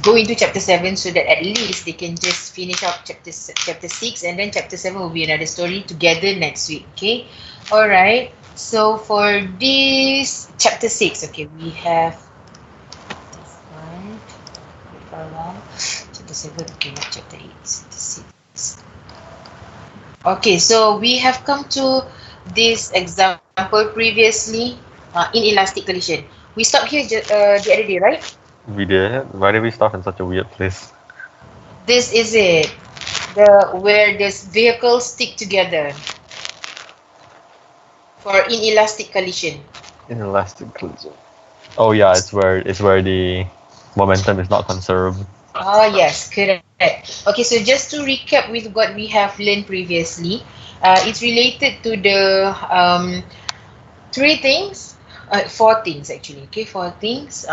go into chapter 7 so that at least they can just finish up chapter 6, and then chapter 7 will be another story together next week. Okay, all right. So for this chapter 6, okay, we have this one. Wait for long. Chapter 7, okay, not chapter 8, chapter 6. Okay, so we have come to this example previously in elastic collision. We stopped here the other day, right? We did. Why did we stop in such a weird place? This is it. The where these vehicles stick together for inelastic collision. Inelastic collision. Oh yeah, it's where the momentum is not conserved. Ah, yes, correct. Okay, so just to recap with what we have learned previously, it's related to the three things, four things actually. Okay, four things.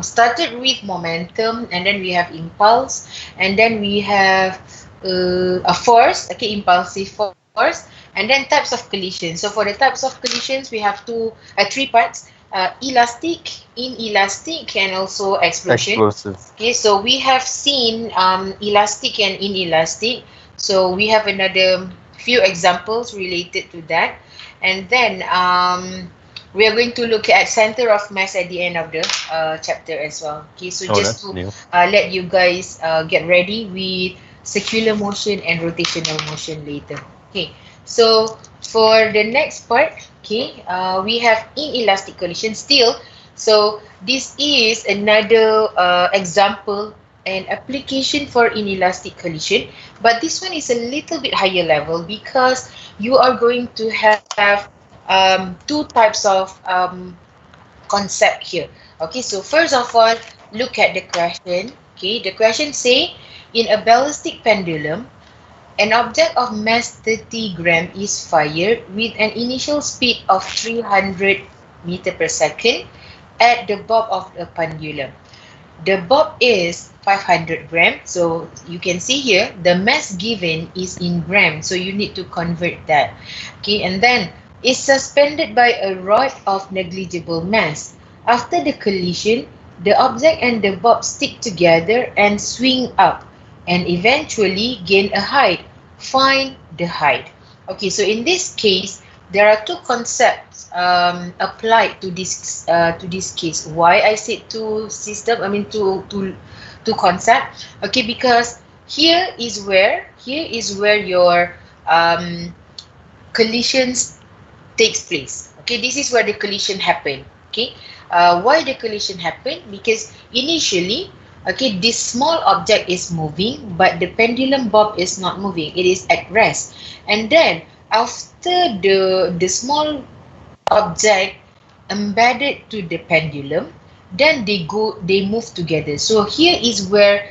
Started with momentum, and then we have impulse, and then we have a force. Okay, impulsive force, and then types of collision. So for the types of collisions, we have three parts: elastic, inelastic, and also explosion. Explosive. Okay, so we have seen elastic and inelastic. So we have another few examples related to that. And then we are going to look at center of mass at the end of the chapter as well. Okay, so Oh, just that's to new. let you guys get ready with circular motion and rotational motion later. Okay, so for the next part, okay, we have inelastic collision still. So this is another example and application for inelastic collision, but this one is a little bit higher level because you are going to have two types of concept here. Okay, so first of all, look at the question. Okay, the question say in a ballistic pendulum, an object of mass 30 gram is fired with an initial speed of 300 meter per second at the bob of a pendulum. The bob is 500 gram. So you can see here the mass given is in gram. So you need to convert that. Okay, and then is suspended by a rod of negligible mass. After the collision, the object and the bob stick together and swing up and eventually gain a height. Find the height. Okay, so in this case, there are two concepts applied to this case. Why I said two system? I mean two concept. Okay, because here is where your collisions takes place. Okay, this is where the collision happen. Okay, why the collision happen? Because initially, okay, this small object is moving, but the pendulum bob is not moving. It is at rest, and then after the small object embedded to the pendulum, then they move together. So here is where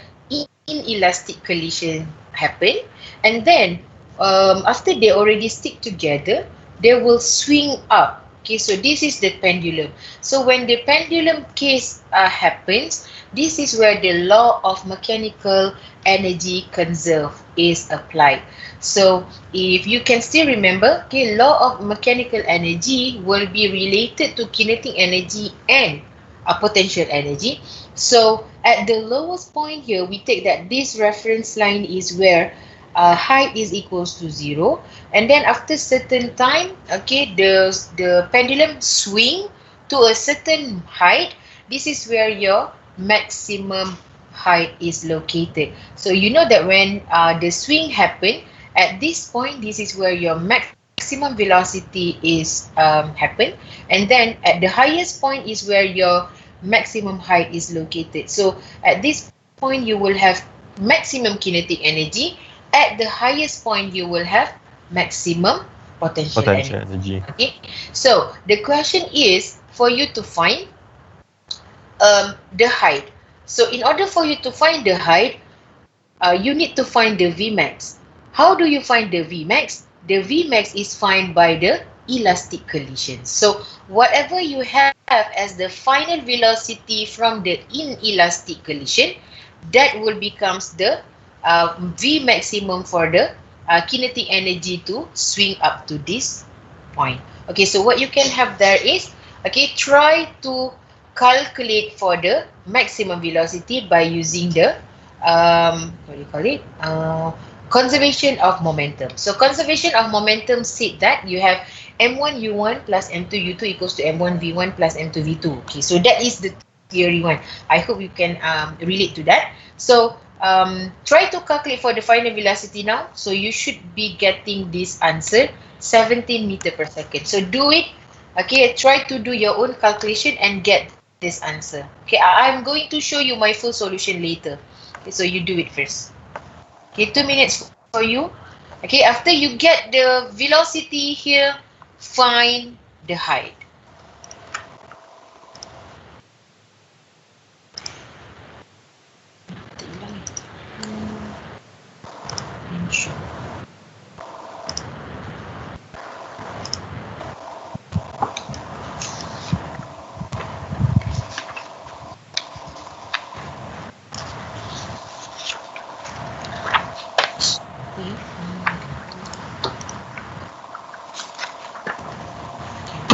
inelastic collision happen, and then after they already stick together, they will swing up. Okay, so this is the pendulum. So when the pendulum case happens, this is where the law of mechanical energy conserve is applied. So if you can still remember, okay, law of mechanical energy will be related to kinetic energy and potential energy. So at the lowest point here, we take that this reference line is where height is equals to 0, and then after certain time, okay, the pendulum swing to a certain height. This is where your maximum height is located. So you know that when the swing happen at this point, this is where your maximum velocity is happen, and then at the highest point is where your maximum height is located. So at this point you will have maximum kinetic energy. At the highest point you will have maximum potential Potential energy. energy. Okay, so the question is for you to find the height. So in order for you to find the height, you need to find the Vmax. How do you find the Vmax? The Vmax is found by the elastic collision. So whatever you have as the final velocity from the inelastic collision, that will becomes the V maximum for the kinetic energy to swing up to this point. Okay, so what you can have there is, okay, try to calculate for the maximum velocity by using the what do you call it? Conservation of momentum. So conservation of momentum said that you have m1 u1 plus m2 u2 equals to m1 v1 plus m2 v2. Okay, so that is the theory one. I hope you can relate to that. So try to calculate for the final velocity now. So you should be getting this answer 17 meter per second. So do it. Okay, try to do your own calculation and get this answer. Okay, I'm going to show you my full solution later. Okay, so you do it first. Okay, 2 minutes for you. Okay, after you get the velocity here, find the height.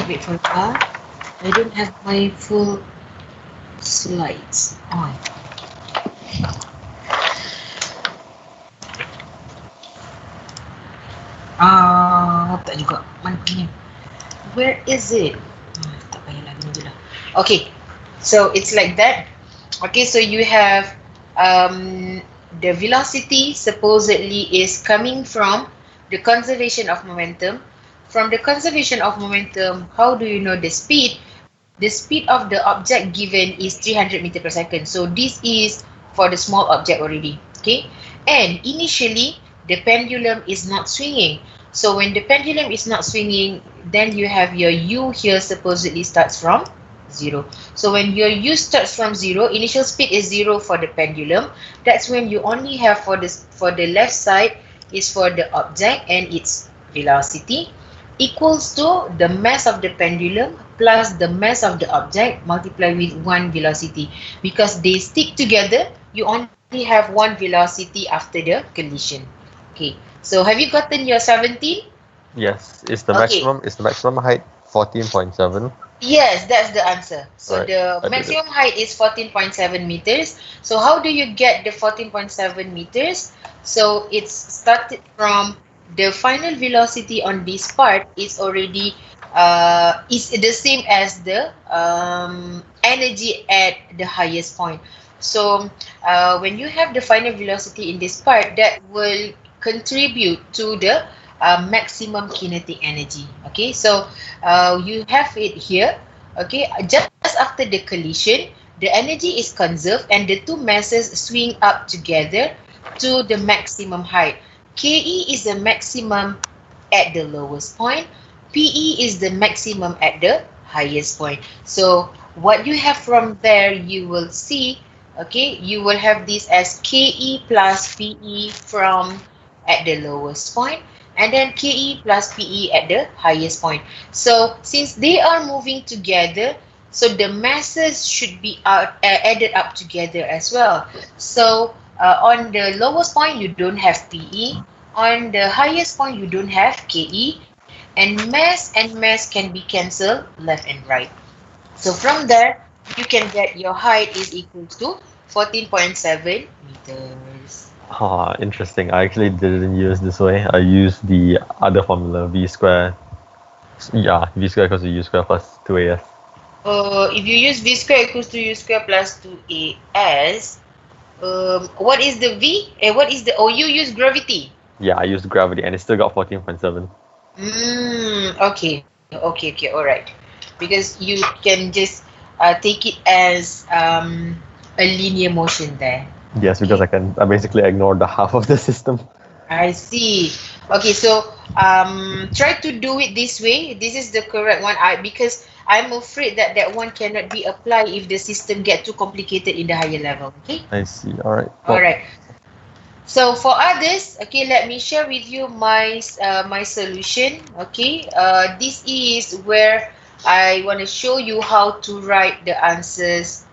Wait for that. I don't have my full slides on. Tak juga. Mana punya? Where is it? Tak payahlah, gini je lah. Okay, so it's like that. Okay, so you have the velocity supposedly is coming from the conservation of momentum. From the conservation of momentum, how do you know the speed? The speed of the object given is 300 meter per second. So this is for the small object already. Okay, and initially the pendulum is not swinging. So when the pendulum is not swinging, then you have your u here supposedly starts from 0. So when your u starts from 0, initial speed is 0 for the pendulum. That's when you only have for the left side is for the object and its velocity equals to the mass of the pendulum plus the mass of the object multiplied with one velocity. Because they stick together, you only have one velocity after the collision. Okay, so have you gotten your 17? Yes, is the maximum height 14.7? Yes, that's the answer. So right, the maximum height is 14.7 meters. So how do you get the 14.7 meters? So it's started from the final velocity on this part is already is the same as the energy at the highest point. So when you have the final velocity in this part, that will contribute to the maximum kinetic energy. Okay, so you have it here. Okay, just after the collision, the energy is conserved and the two masses swing up together to the maximum height. KE is the maximum at the lowest point. PE is the maximum at the highest point. So what you have from there, you will see, okay, you will have this as KE plus PE from at the lowest point, and then KE plus PE at the highest point. So since they are moving together, so the masses should be added up together as well. So on the lowest point, you don't have PE. On the highest point, you don't have KE. And mass can be cancelled left and right. So from there, you can get your height is equal to 14.7 meters. Interesting. I actually didn't use this way. I used the other formula, v square. Yeah, v square equals to u square plus 2as. If you use v square equals to u square plus 2as, what is the v? What is the? Oh, you use gravity. Yeah, I used gravity and it still got 14.7. Okay, all right. Because you can just take it as a linear motion there. Yes, because I basically ignored the half of the system. I see. Okay, so try to do it this way. This is the correct one. Because I'm afraid that one cannot be applied if the system get too complicated in the higher level. Okay. I see. All right. All right. So for others, okay, let me share with you my my solution. Okay, this is where I want to show you how to write the answers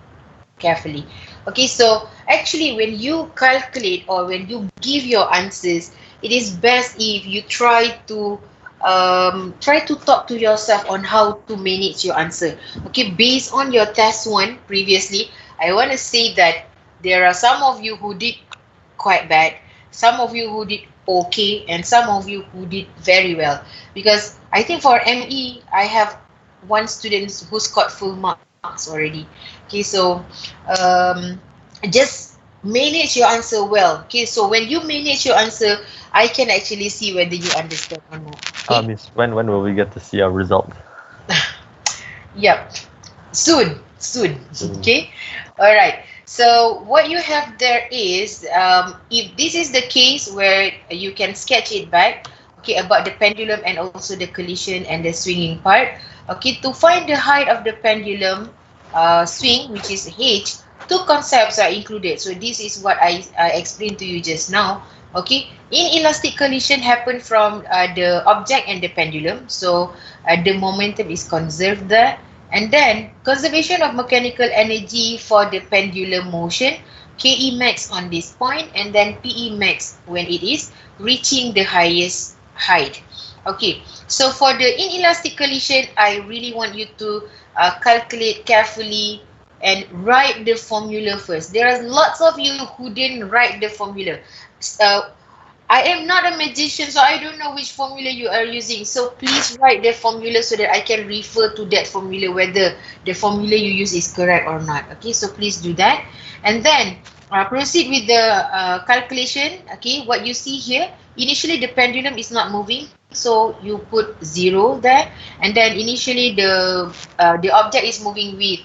carefully. Okay, so actually when you calculate or when you give your answers, it is best if you try to try to talk to yourself on how to manage your answer. Okay, based on your test one previously, I want to say that there are some of you who did quite bad, some of you who did okay, and some of you who did very well. Because I think for ME, I have one student who scored full marks already. Okay, so um, just manage your answer well. Okay, so when you manage your answer, I can actually see whether you understand or not. Okay. Miss, when will we get to see our result? Yep. Soon. Soon. Okay. All right. So what you have there is, if this is the case where you can sketch it back, okay, about the pendulum and also the collision and the swinging part. Okay, to find the height of the pendulum swing, which is h, two concepts are included. So this is what I explained to you just now. Okay, inelastic collision happen from the object and the pendulum. So the momentum is conserved there. And then conservation of mechanical energy for the pendulum motion, Ke max on this point, and then Pe max when it is reaching the highest height. Okay, so for the inelastic collision, I really want you to calculate carefully and write the formula first. There are lots of you who didn't write the formula. I am not a magician, so I don't know which formula you are using. So please write the formula so that I can refer to that formula whether the formula you use is correct or not. Okay, so please do that. And then proceed with the calculation. Okay, what you see here, initially the pendulum is not moving. So you put 0 there. And then initially the object is moving with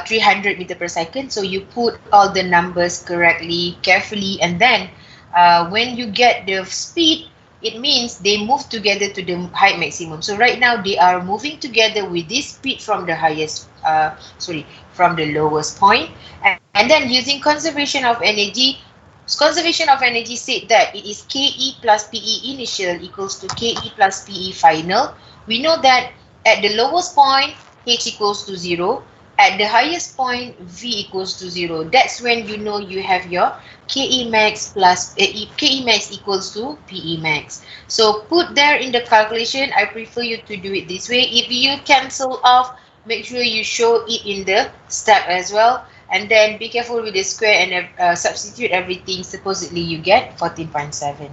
300 meter per second. So you put all the numbers correctly, carefully, and then when you get the speed, it means they move together to the height maximum. So right now they are moving together with this speed from the from the lowest point. And then using conservation of energy said that it is Ke plus Pe initial equals to Ke plus Pe final. We know that at the lowest point, H equals to 0. At the highest point, V equals to 0. That's when you know you have your Ke max plus Ke max equals to Pe max. So put there in the calculation. I prefer you to do it this way. If you cancel off, make sure you show it in the step as well. And then be careful with the square and substitute everything. Supposedly you get 14.7.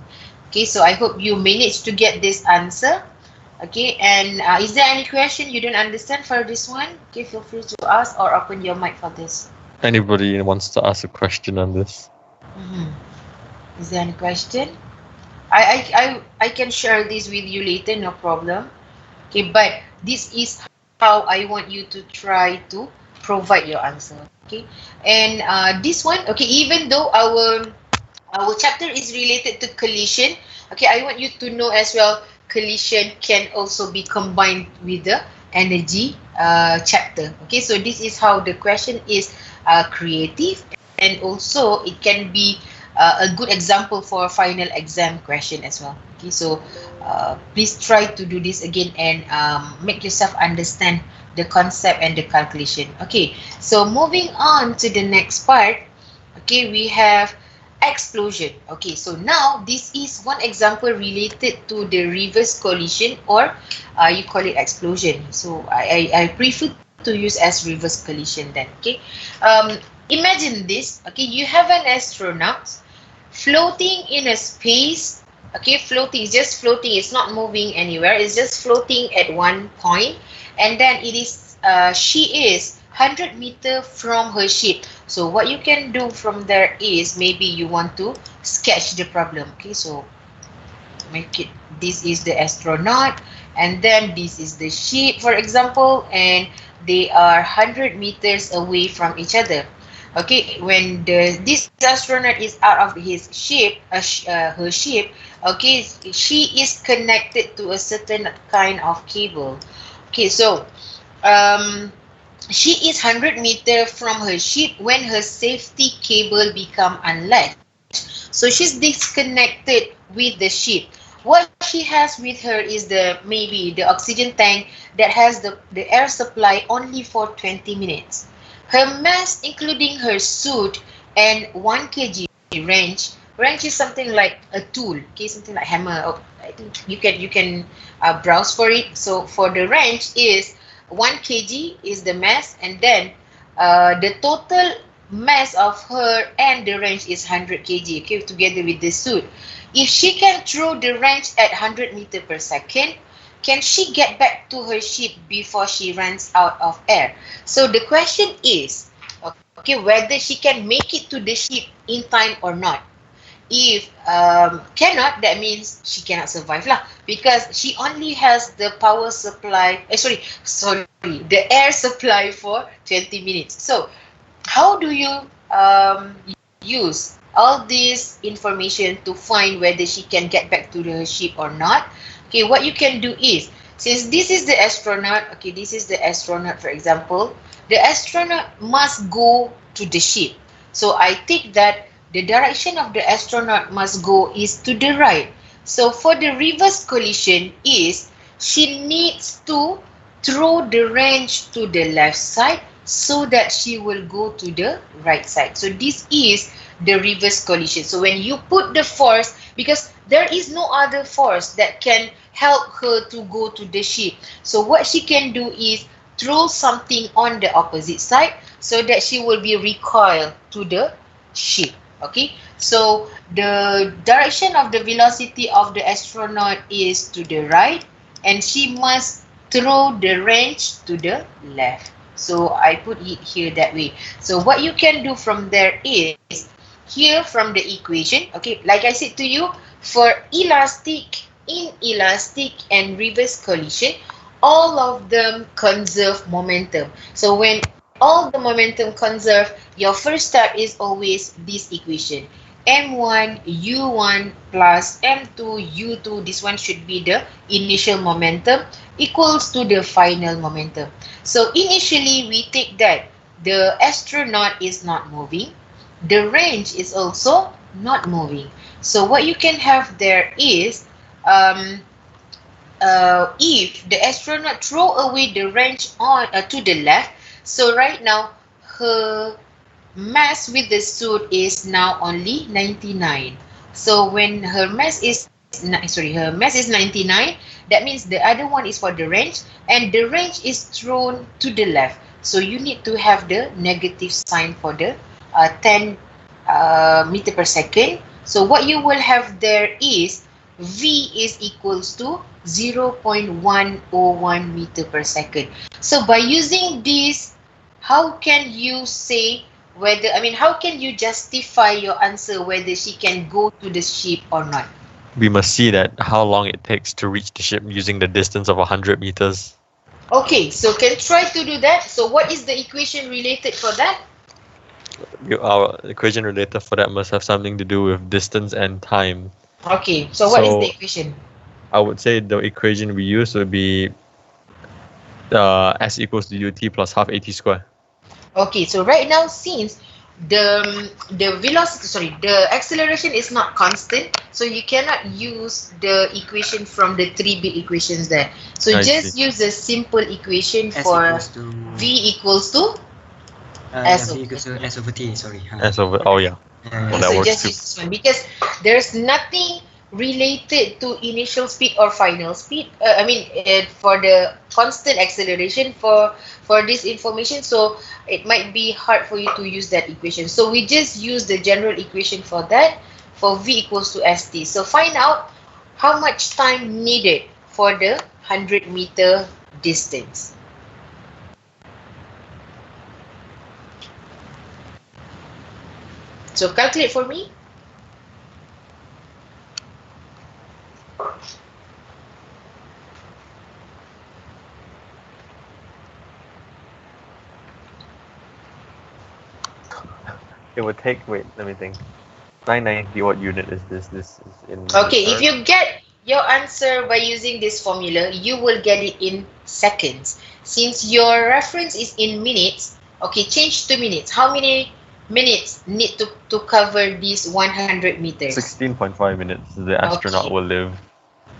Okay, so I hope you managed to get this answer. Okay, and is there any question you don't understand for this one? Okay, feel free to ask or open your mic for this. Anybody wants to ask a question on this? Is there any question? I can share this with you later, no problem. Okay, but this is how I want you to try to provide your answer. Okay, and this one, okay, even though our chapter is related to collision, okay, I want you to know as well, collision can also be combined with the energy chapter. Okay, so this is how the question is creative, and also it can be a good example for a final exam question as well. Okay, so please try to do this again and make yourself understand the concept and the calculation. Okay, so moving on to the next part. Okay, we have explosion. Okay, so now this is one example related to the reverse collision, or you call it explosion. So I prefer to use as reverse collision then. Okay, imagine this. Okay, you have an astronaut floating in a space. Okay, floating is just floating. It's not moving anywhere. It's just floating at one point, and then it is she is 100 meter from her ship. So what you can do from there is maybe you want to sketch the problem. Okay, so make it, this is the astronaut, and then this is the ship, for example, and they are 100 meters away from each other. Okay, when this astronaut is out of his ship, her ship, okay, she is connected to a certain kind of cable. Okay, so she is 100 meters from her ship when her safety cable become unlatched. So she's disconnected with the ship. What she has with her is maybe the oxygen tank that has the air supply only for 20 minutes. Her mass, including her suit and 1 kg range, Wrench is something like a tool, okay, something like hammer. Oh, I think you can browse for it. So for the wrench is 1 kg is the mass, and then the total mass of her and the wrench is 100 kg, okay, together with the suit. If she can throw the wrench at 100 meter per second, can she get back to her ship before she runs out of air? So the question is, okay, whether she can make it to the ship in time or not. If cannot, that means she cannot survive lah, because she only has the power supply. Sorry, the air supply for 20 minutes. So how do you use all this information to find whether she can get back to the ship or not? Okay, what you can do is, since this is the astronaut, okay, this is the astronaut, for example, the astronaut must go to the ship. So I take that the direction of the astronaut must go is to the right. So for the reverse collision is, she needs to throw the wrench to the left side so that she will go to the right side. So this is the reverse collision. So when you put the force, because there is no other force that can help her to go to the ship. So what she can do is throw something on the opposite side so that she will be recoiled to the ship. Okay, so the direction of the velocity of the astronaut is to the right, and she must throw the wrench to the left. So I put it here that way. So what you can do from there is, here from the equation, okay, like I said to you, for elastic, inelastic, and reverse collision, all of them conserve momentum. So when all the momentum conserve, your first step is always this equation. M1 U1 plus M2 U2, this one should be the initial momentum, equals to the final momentum. So initially we take that the astronaut is not moving, the wrench is also not moving. So what you can have there is, if the astronaut throw away the wrench on to the left, so right now her mass with the suit is now only 99. So when her mass is 99, that means the other one is for the wrench, and the wrench is thrown to the left. So you need to have the negative sign for the 10 meter per second. So what you will have there is V is equals to 0.101 meter per second. So by using this, how can you say whether, how can you justify your answer whether she can go to the ship or not? We must see that how long it takes to reach the ship using the distance of 100 meters. Okay, so can try to do that. So what is the equation related for that? Our equation related for that must have something to do with distance and time. Okay, so what is the equation? I would say the equation we use would be S equals to UT plus half AT square. Okay, so right now, since the velocity, the acceleration is not constant, so you cannot use the equation from the 3-bit equations there. So just use a simple equation for V equals to S over T, sorry. S over, oh yeah. So just use this one, because there's nothing related to initial speed or final speed. For the constant acceleration for this information, so it might be hard for you to use that equation. So we just use the general equation for that, for V equals to ST. So find out how much time needed for the 100-meter distance. So calculate for me. It would take, wait, let me think. 990, what unit is this? This is in... Okay, if you get your answer by using this formula, you will get it in seconds. Since your reference is in minutes, okay, change to minutes. How many minutes need to cover these 100 meters? 16.5 minutes the astronaut will live.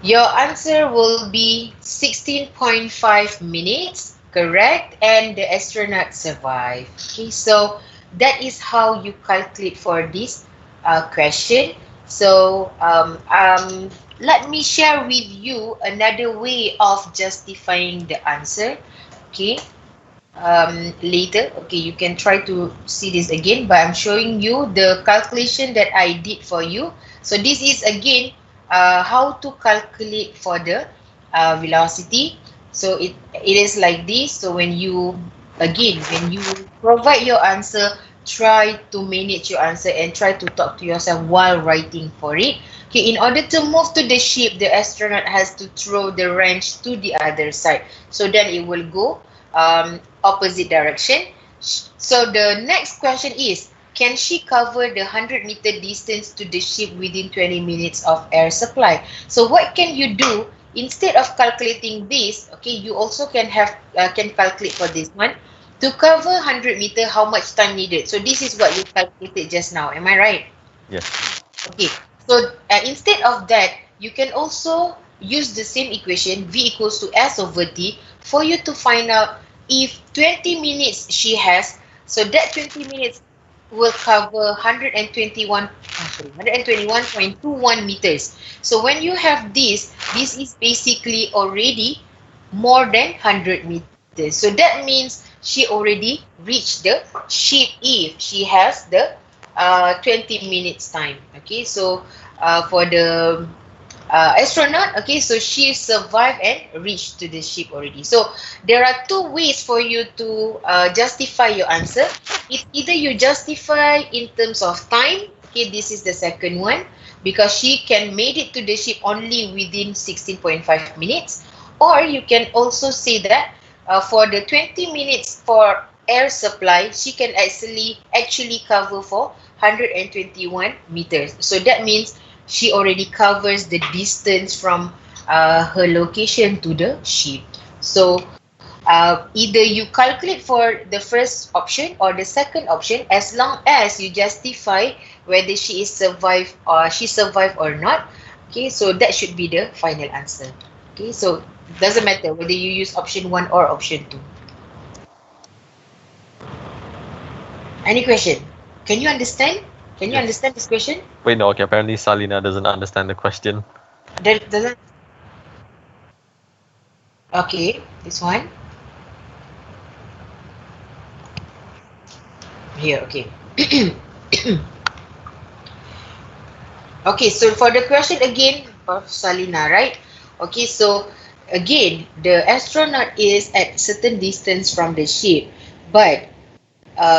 Your answer will be 16.5 minutes, correct? And the astronaut survived. Okay, so that is how you calculate for this question. So let me share with you another way of justifying the answer. Okay. Later, okay, you can try to see this again, but I'm showing you the calculation that I did for you. So this is again how to calculate for the velocity. So it is like this. So when you provide your answer, try to manage your answer and try to talk to yourself while writing for it. Okay, in order to move to the ship, the astronaut has to throw the wrench to the other side. So then it will go opposite direction. So the next question is, can she cover the 100-meter distance to the ship within 20 minutes of air supply? So what can you do instead of calculating this? Okay, you also can calculate for this one. To cover 100-meter, how much time needed? So this is what you calculated just now. Am I right? Yes. Okay. So instead of that, you can also use the same equation, V equals to S over T, for you to find out if 20 minutes she has, so that 20 minutes will cover 121.21 meters. So when you have this is basically already more than 100 meters. So that means she already reached the ship if she has the 20 minutes time. Okay, so for the astronaut, okay, so she survived and reached to the ship already. So there are two ways for you to justify your answer. It's either you justify in terms of time. Okay, this is the second one, because she can made it to the ship only within 16.5 minutes. Or you can also say that for the 20 minutes for air supply, she can actually cover for 121 meters. So that means she already covers the distance from her location to the ship. So either you calculate for the first option or the second option, as long as you justify whether she survived or not. Okay, so that should be the final answer. Okay, so it doesn't matter whether you use option 1 or option 2. Any question? Can you understand? Can you Yes. understand this question? Wait, no, okay, apparently Salina doesn't understand the question. That doesn't. Okay, this one. Here, okay. Okay, so for the question again of Salina, right? Okay, so again, the astronaut is at certain distance from the ship, but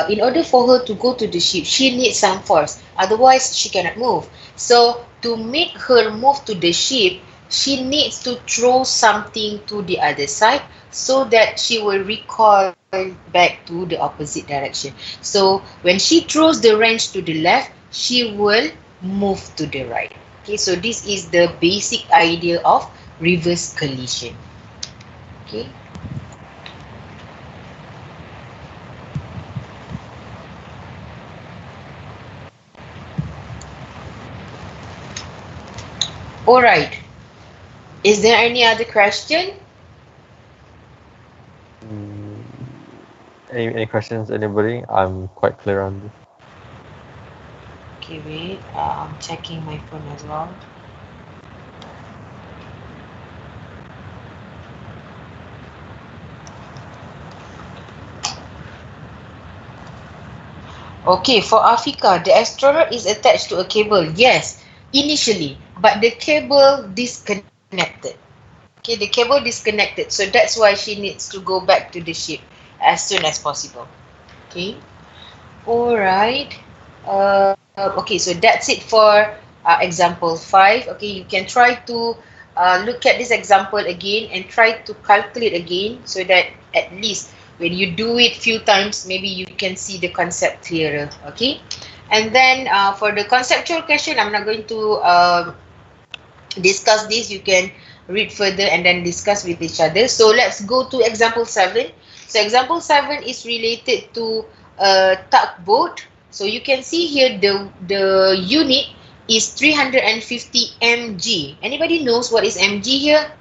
in order for her to go to the ship, she needs some force. Otherwise, she cannot move. So to make her move to the ship, she needs to throw something to the other side so that she will recoil back to the opposite direction. So when she throws the wrench to the left, she will move to the right. Okay, so this is the basic idea of reverse collision. Okay. All right. Is there any other question? Any questions, anybody? I'm quite clear on this. Okay, wait. I'm checking my phone as well. Okay, for Afika, the astronaut is attached to a cable. Yes, initially, but the cable disconnected. Okay, the cable disconnected, so that's why she needs to go back to the ship as soon as possible. Okay, all right. Okay, so that's it for example 5. Okay, you can try to look at this example again and try to calculate again, so that at least when you do it few times, maybe you can see the concept clearer. Okay, and then for the conceptual question, I'm not going to discuss this. You can read further and then discuss with each other. So let's go to example 7. So example 7 is related to a tugboat. So you can see here the unit is 350 mg. Anybody knows what is mg here?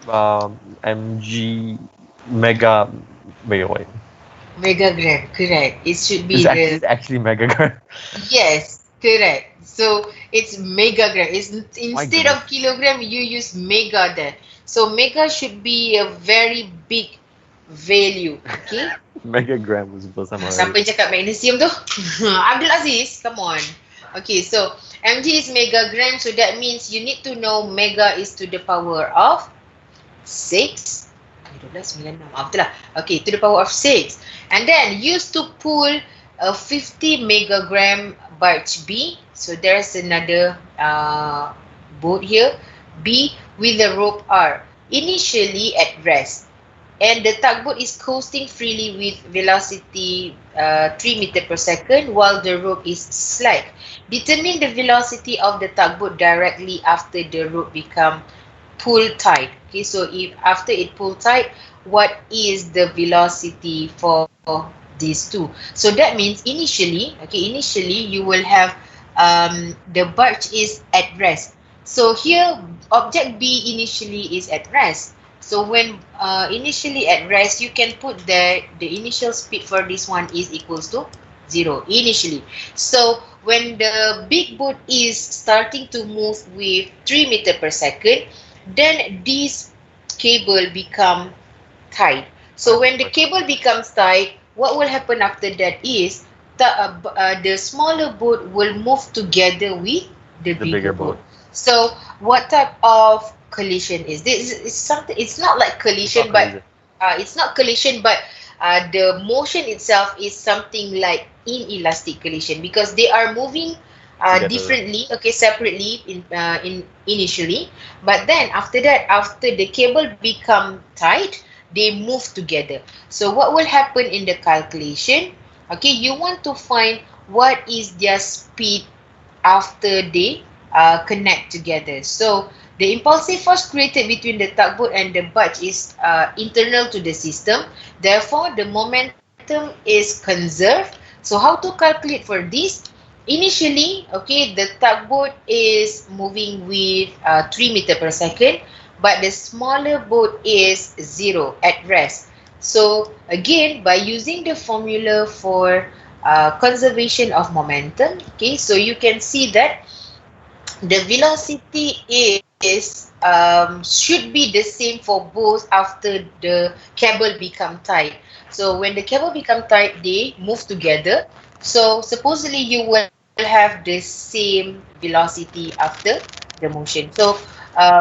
MG mega. Wait. Megagram, correct. It should be It's actually megagram. yes. Correct. So it's megagram. My Instead goodness. of kilogram, you use mega there. So mega should be a very big value. Okay. Megagram was the first time I heard Siapa it. yang cakap magnesium tu? Abdul Aziz, come on. Okay, so mg is megagram, so that means you need to know mega is to the power of 6. 12, 9, 6. Betul lah. Okay, to the power of 6. And then used to pull a 50 megagram barge B. So there's another boat here. B with the rope R. Initially at rest. And the tugboat is coasting freely with velocity 3 meter per second while the rope is slack. Determine the velocity of the tugboat directly after the rope become pull tight. Okay, so if after it pull tight, what is the velocity for these two? So that means initially you will have the barge is at rest. So here object B initially is at rest. So when initially at rest, you can put the initial speed for this one is equals to 0 initially. So when the big boat is starting to move with 3 meter per second, then this cable become tight. So when the cable becomes tight, what will happen after that is the smaller boat will move together with the bigger boat. So what type of collision is this? Is something. It's not like collision, but it's not collision, but the motion itself is something like inelastic collision because they are moving differently, okay, separately in initially, but then after that, after the cable become tight, they move together. So what will happen in the calculation? Okay, you want to find what is their speed after they connect together. So the impulsive force created between the tugboat and the barge is internal to the system. Therefore, the momentum is conserved. So how to calculate for this? Initially, okay, the tugboat is moving with 3 meter per second, but the smaller boat is 0 at rest. So again, by using the formula for conservation of momentum, okay, so you can see that the velocity is should be the same for both after the cable become tight. So when the cable become tight, they move together. So supposedly you will have the same velocity after the motion. So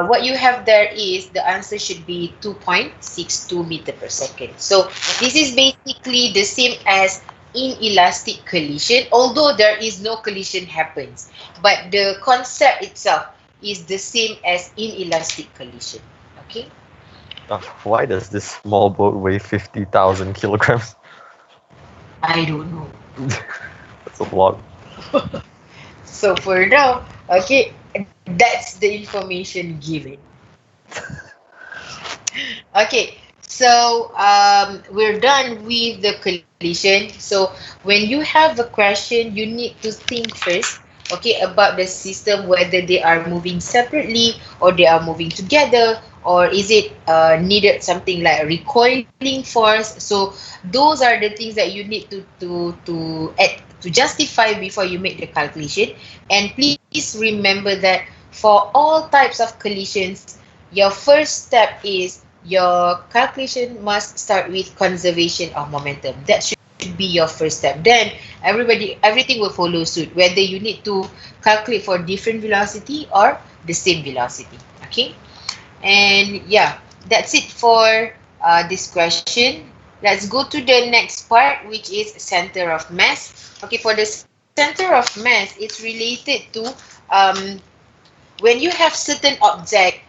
what you have there is the answer should be 2.62 meter per second. So this is basically the same as inelastic collision, although there is no collision happens, but the concept itself is the same as inelastic collision. Okay. Why does this small boat weigh 50,000 kilograms? I don't know. That's a lot. So for now, okay, that's the information given. Okay, so we're done with the collision. So when you have a question, you need to think first, okay, about the system, whether they are moving separately or they are moving together, or is it needed something like a recoiling force. So those are the things that you need to justify before you make the calculation. And please remember that for all types of collisions, your first step is your calculation must start with conservation of momentum. That should be your first step. Then everything will follow suit, whether you need to calculate for different velocity or the same velocity. Okay, and yeah, that's it for this question. Let's go to the next part, which is center of mass. Okay, for the center of mass, it's related to when you have certain object,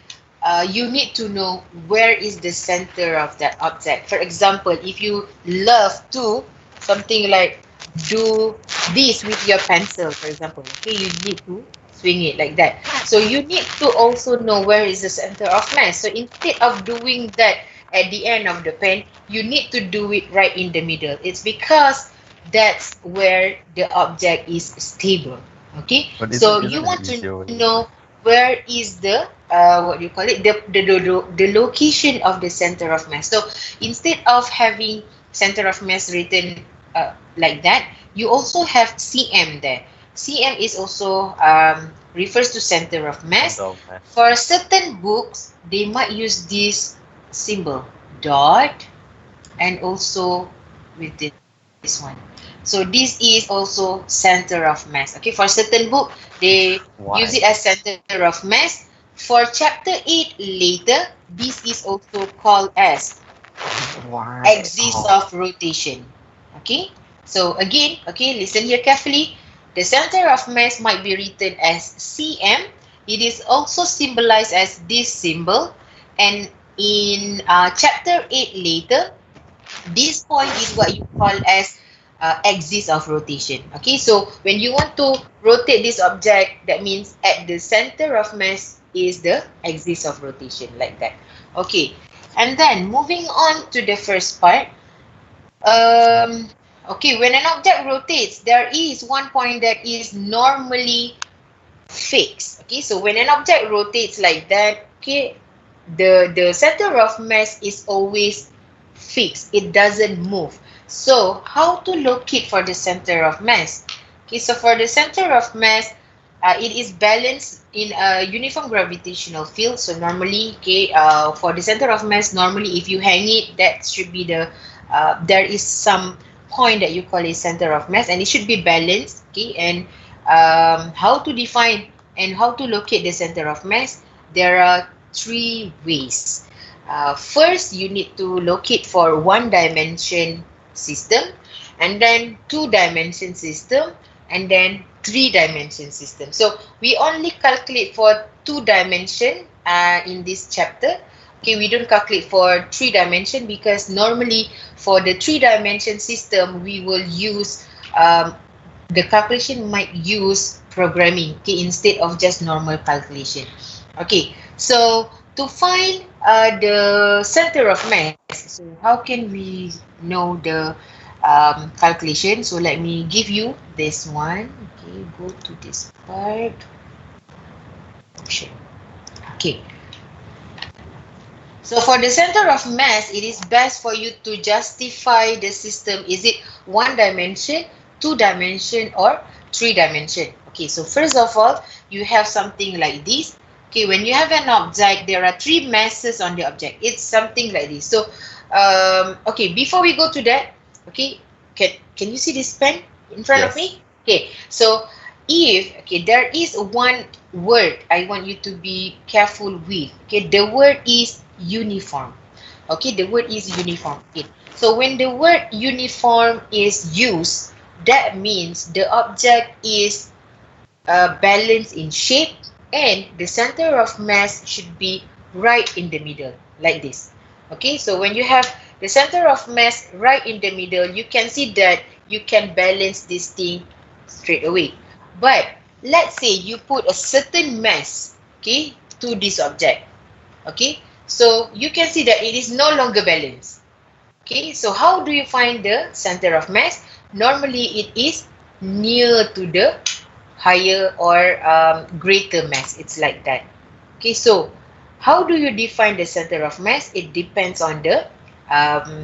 you need to know where is the center of that object. For example, if you love to something like do this with your pencil, for example, okay, you need to swing it like that. So you need to also know where is the center of mass. So instead of doing that at the end of the pen, you need to do it right in the middle. It's because that's where the object is stable. Okay, so you want to know where is the what do you call it, the location of the center of mass. So instead of having center of mass written like that, you also have cm there. cm is also refers to center of mass. Center of mass. For certain books, they might use this symbol, dot, and also with this one. So this is also center of mass. Okay, for certain book, they Why? use it as center of mass. For chapter 8 later, this is also called as Why? axis of rotation. Okay, so again, okay, listen here carefully. The center of mass might be written as cm. It is also symbolized as this symbol, and in chapter 8 later, this point is what you call as axis of rotation. Okay, so when you want to rotate this object, that means at the center of mass is the axis of rotation, like that. Okay, and then moving on to the first part. Okay, when an object rotates, there is one point that is normally fixed. Okay, so when an object rotates like that, okay, the center of mass is always fixed. It doesn't move. So how to locate for the center of mass? Okay, so for the center of mass, it is balanced in a uniform gravitational field. So normally, okay, for the center of mass, normally if you hang it, that should be the there is some point that you call a center of mass, and it should be balanced. Okay, and how to define and how to locate the center of mass? There are three ways. First, you need to locate for one dimension system, and then two dimension system, and then three dimension system. So we only calculate for two dimension in this chapter. Okay, we don't calculate for three dimension because normally for the three dimension system we will use the calculation might use programming, okay, instead of just normal calculation. Okay, so to find the center of mass, so how can we know the calculation? So let me give you this one. Okay, go to this part. Okay. So for the center of mass, it is best for you to justify the system. Is it one dimension, two dimension, or three dimension? Okay, so first of all, you have something like this. Okay, when you have an object, there are three masses on the object. It's something like this. So, okay, before we go to that, okay, can you see this pen in front of me? Okay, so if, okay, there is one word I want you to be careful with. Okay, the word is uniform. Okay, the word is uniform. Okay, so when the word uniform is used, that means the object is balanced in shape, and the center of mass should be right in the middle, like this. Okay, so when you have the center of mass right in the middle, you can see that you can balance this thing straight away. But let's say you put a certain mass, okay, to this object. Okay, so you can see that it is no longer balanced. Okay, so how do you find the center of mass? Normally it is near to the higher or greater mass. It's like that. Okay, so how do you define the center of mass? It depends on the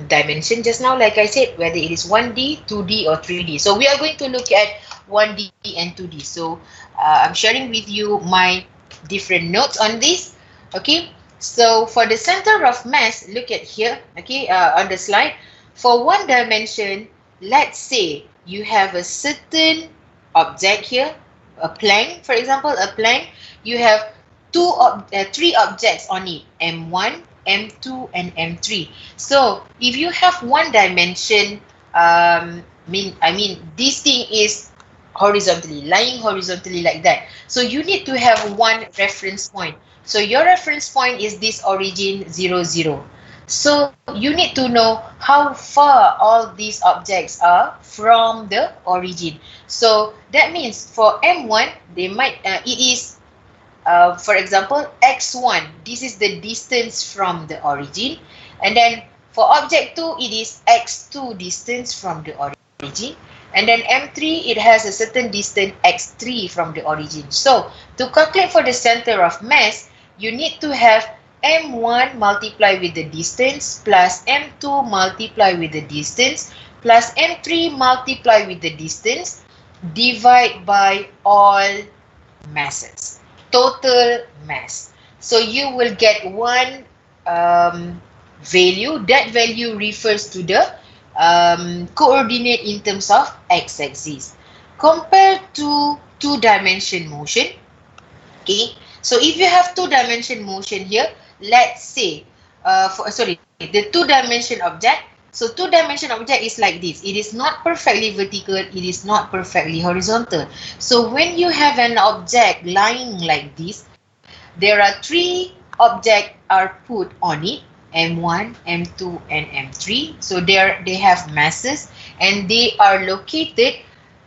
dimension just now, like I said, whether it is 1D, 2D, or 3D. So we are going to look at 1D and 2D. So I'm sharing with you my different notes on this. Okay, so for the center of mass, look at here, okay, on the slide. For one dimension, let's say you have a certain object here, a plank, for example, a plank. You have three objects on it, M1, M2, and M3. So if you have one dimension, I mean this thing is horizontally, lying horizontally like that. So you need to have one reference point. So your reference point is this origin 0, 0. So you need to know how far all these objects are from the origin. So that means for M1, they might it is for example x1. This is the distance from the origin, and then for object 2, it is x2 distance from the origin, and then M3, it has a certain distance x3 from the origin. So to calculate for the center of mass, you need to have M1 multiplied with the distance plus M2 multiplied with the distance plus M3 multiplied with the distance divide by all masses, total mass. So you will get one value. That value refers to the coordinate in terms of x-axis. Compared to two-dimension motion, okay. So if you have two-dimension motion here, let's say, the two-dimension object. So two-dimension object is like this. It is not perfectly vertical. It is not perfectly horizontal. So when you have an object lying like this, there are three objects are put on it. M1, M2, and M3. So they have masses and they are located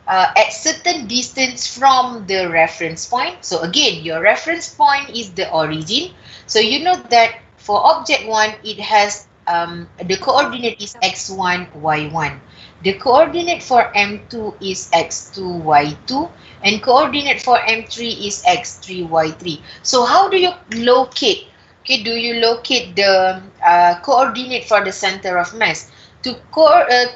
at certain distance from the reference point. So again, your reference point is the origin. So you know that for object 1, it has the coordinate is x1, y1. The coordinate for M2 is x2, y2. And coordinate for M3 is x3, y3. So how do you locate? Okay, do you locate the coordinate for the center of mass? To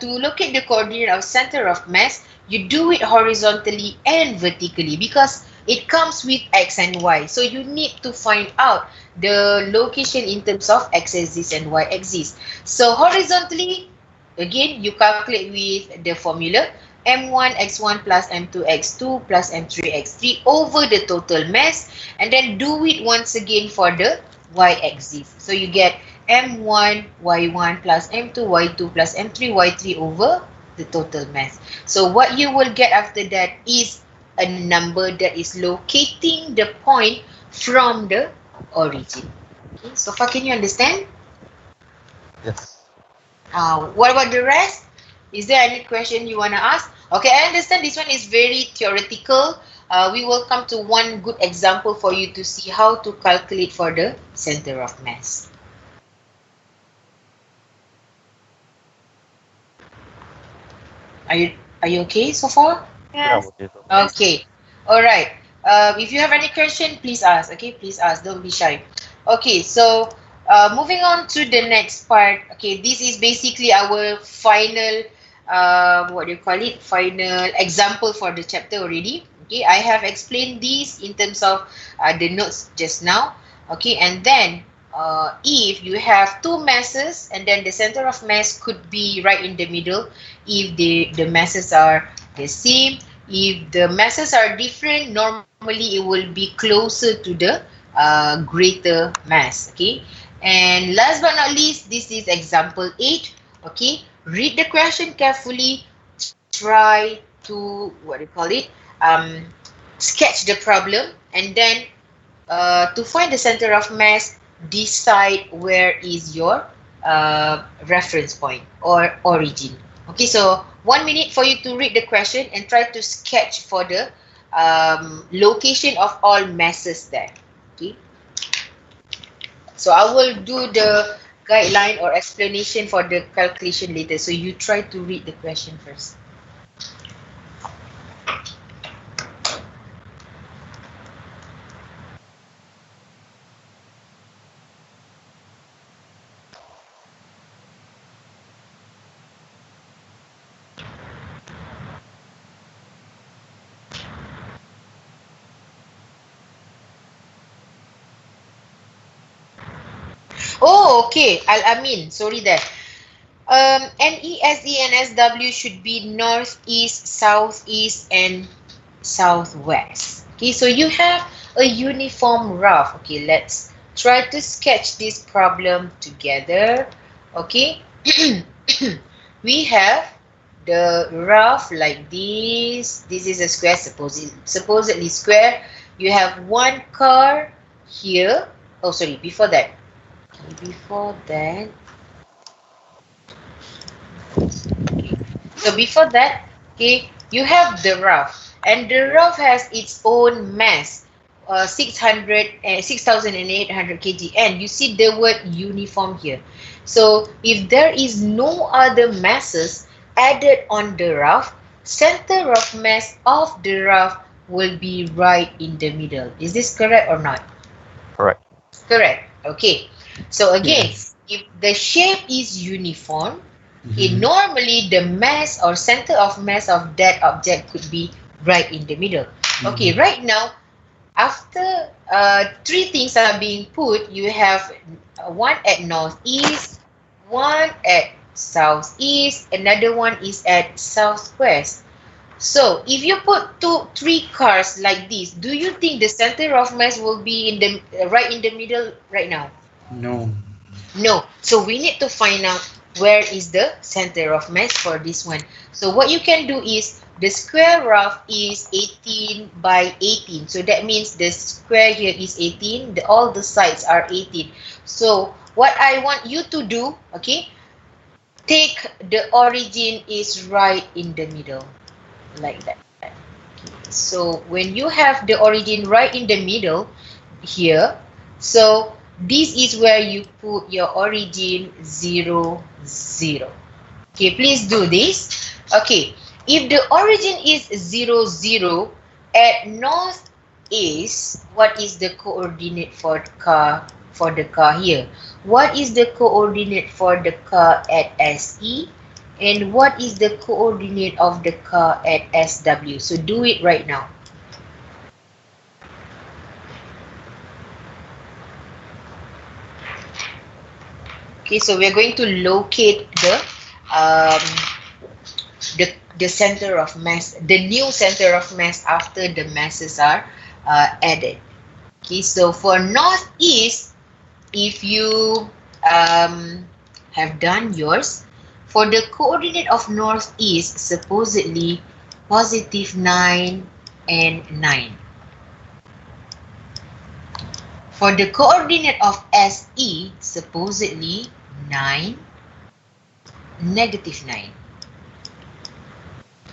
locate the coordinate of center of mass, you do it horizontally and vertically because it comes with x and y. So you need to find out the location in terms of x-axis and y-axis. So horizontally, again, you calculate with the formula M1 x1 plus M2 x2 plus M3 x3 over the total mass, and then do it once again for the y-axis. So you get M1 y1 plus M2 y2 plus M3 y3 over the total mass. So what you will get after that is a number that is locating the point from the origin. Okay, so far can you understand? Yes. What about the rest? Is there any question you want to ask? Okay, I understand this one is very theoretical. We will come to one good example for you to see how to calculate for the center of mass. Are you okay so far? Yes. Yeah, okay. All right. If you have any question, please ask. Okay, please ask. Don't be shy. Okay, so moving on to the next part. Okay, this is basically our final, what do you call it? Final example for the chapter already. Okay, I have explained this in terms of the notes just now. Okay, and then if you have two masses and then the center of mass could be right in the middle if the masses are the same. If the masses are different, normally it will be closer to the greater mass. Okay, and last but not least, this is example 8. Okay, read the question carefully, try to, what do you call it, sketch the problem, and then to find the center of mass, decide where is your reference point or origin. Okay, so 1 minute for you to read the question and try to sketch for the location of all masses there. Okay, so I will do the guideline or explanation for the calculation later, so you try to read the question first. Oh, okay. Al-Amin, sorry there. NE, SE, and SW should be northeast, southeast, and southwest. Okay, so you have a uniform rough. Okay, let's try to sketch this problem together. Okay, we have the rough like this. This is a square, supposedly square. You have one car here. Oh, sorry, before that. So before that, okay, you have the rough, and the rough has its own mass, 6,800 kg, and you see the word uniform here. So if there is no other masses added on the rough, center of mass of the rough will be right in the middle. Is this correct or not? Correct. Correct. Okay. So again, if the shape is uniform, normally the mass or center of mass of that object could be right in the middle. Okay, right now, after three things are being put, you have one at northeast, one at southeast, another one is at southwest. So if you put three cars like this, do you think the center of mass will be in the right in the middle right now? No. No. So we need to find out where is the center of mass for this one. So what you can do is the square rough is 18 by 18. So that means the square here is 18. All the sides are 18. So what I want you to do, okay, take the origin is right in the middle, like that. So when you have the origin right in the middle here, so this is where you put your origin 0, 0. Okay, please do this. Okay, if the origin is 0, 0, at northeast, what is the coordinate for the car here? What is the coordinate for the car at SE? And what is the coordinate of the car at SW? So do it right now. Okay, so we're going to locate the center of mass, the new center of mass after the masses are added. Okay, so for northeast, if you have done yours, for the coordinate of northeast, supposedly positive 9 and 9. For the coordinate of SE, supposedly 9, negative 9.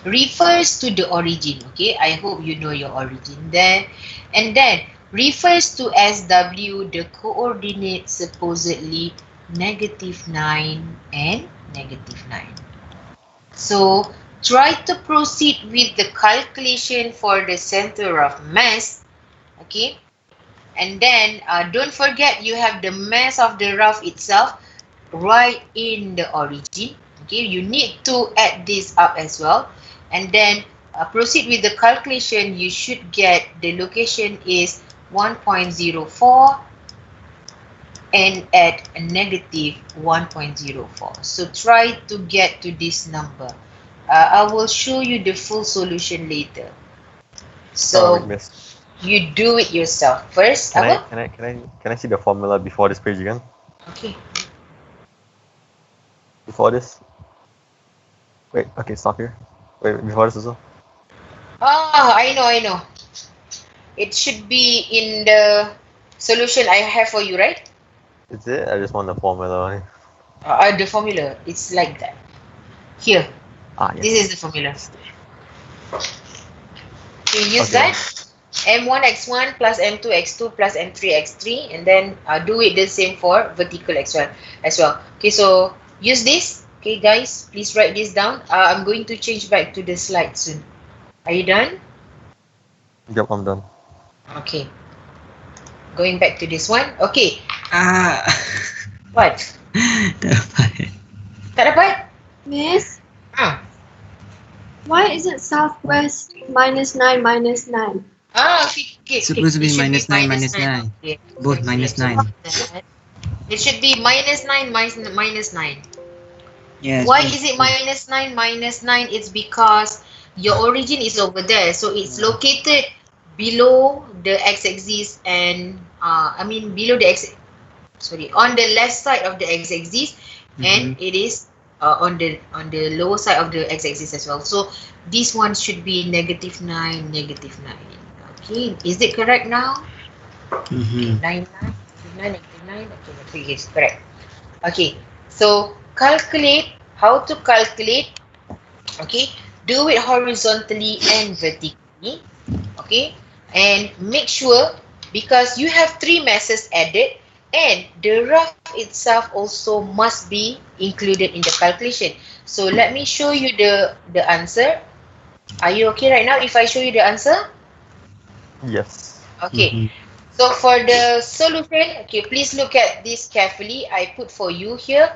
Refers to the origin, okay? I hope you know your origin there. And then refers to SW, the coordinate supposedly negative 9 and negative 9. So try to proceed with the calculation for the center of mass, okay? And then don't forget you have the mass of the rough itself right in the origin. Okay, you need to add this up as well. And then proceed with the calculation. You should get the location is 1.04 and at a negative 1.04. So try to get to this number. I will show you the full solution later. So you do it yourself first. Can I see the formula before this page again? Okay. Before this. Wait. Okay, stop here. Wait, before this also. Ah, I know. It should be in the solution I have for you, right? Is it? I just want the formula. The formula. It's like that. Here. Yes. This is the formula. You use that. M1x1 plus M2x2 plus M3x3, and then do it the same for vertical x1 as well. Okay, so use this. Okay, guys, please write this down. I'm going to change back to the slide soon. Are you done? Yep, I'm done. Okay. Going back to this one. Okay. What? Tak dapat? Miss? Why is it southwest minus 9 minus 9? Okay. Supposed to be minus 9 minus 9. Okay. Both minus 9. It should be minus 9 minus 9. Yes. Why is it minus 9 minus 9? It's because your origin is over there. So it's located below the x-axis and below the on the left side of the x-axis, and it is on the lower side of the x-axis as well. So this one should be negative 9, negative 9. Okay, is it correct now? Okay, 9, negative 9. Okay, yes, correct. Okay, so calculate how to calculate. Okay, do it horizontally and vertically. Okay, and make sure, because you have 3 masses added, and the rough itself also must be included in the calculation. So let me show you the answer. Are you okay right now if I show you the answer? Yes. Okay. So for the solution, okay, please look at this carefully. I put for you here.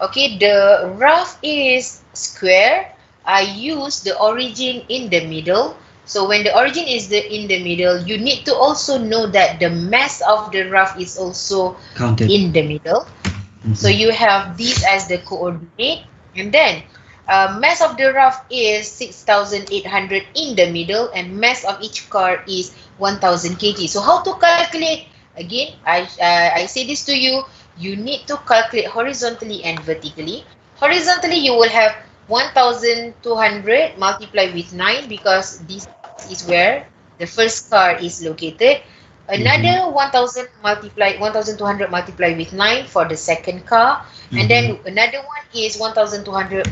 Okay, the rough is square. I use the origin in the middle. So when the origin is in the middle, you need to also know that the mass of the rough is also Counted. in the middle. So Mhm. you have this as the coordinate, and then mass of the rough is 6,800 in the middle, and mass of each car is 1,000 kg. So how to calculate? Again, I say this to you. You need to calculate horizontally and vertically. Horizontally, you will have 1,200 multiplied with 9 because this is where the first car is located. Another 1,200 multiplied with 9 for the second car. And then another one is 1,200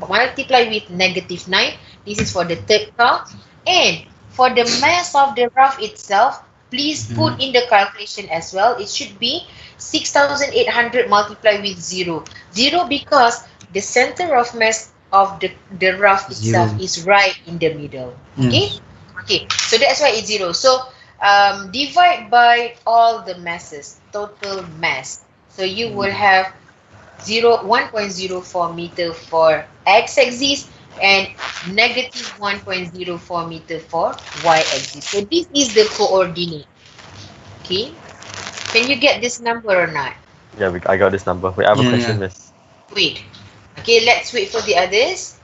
multiplied with negative 9. This is for the third car. And for the mass of the rough itself, please put in the calculation as well. It should be 6,800 multiplied with 0. 0 because the center of mass of the rough itself Zero. is right in the middle. Okay? Yes. Okay, so that's why it's 0. So divide by all the masses, total mass. So you will have 1.04 meter for x-axis and negative 1.04 meter for y-axis. So this is the coordinate. Okay, can you get this number or not? Yeah, I got this number. Wait, I have a Yeah, question, yeah. miss. Wait. Okay, let's wait for the others.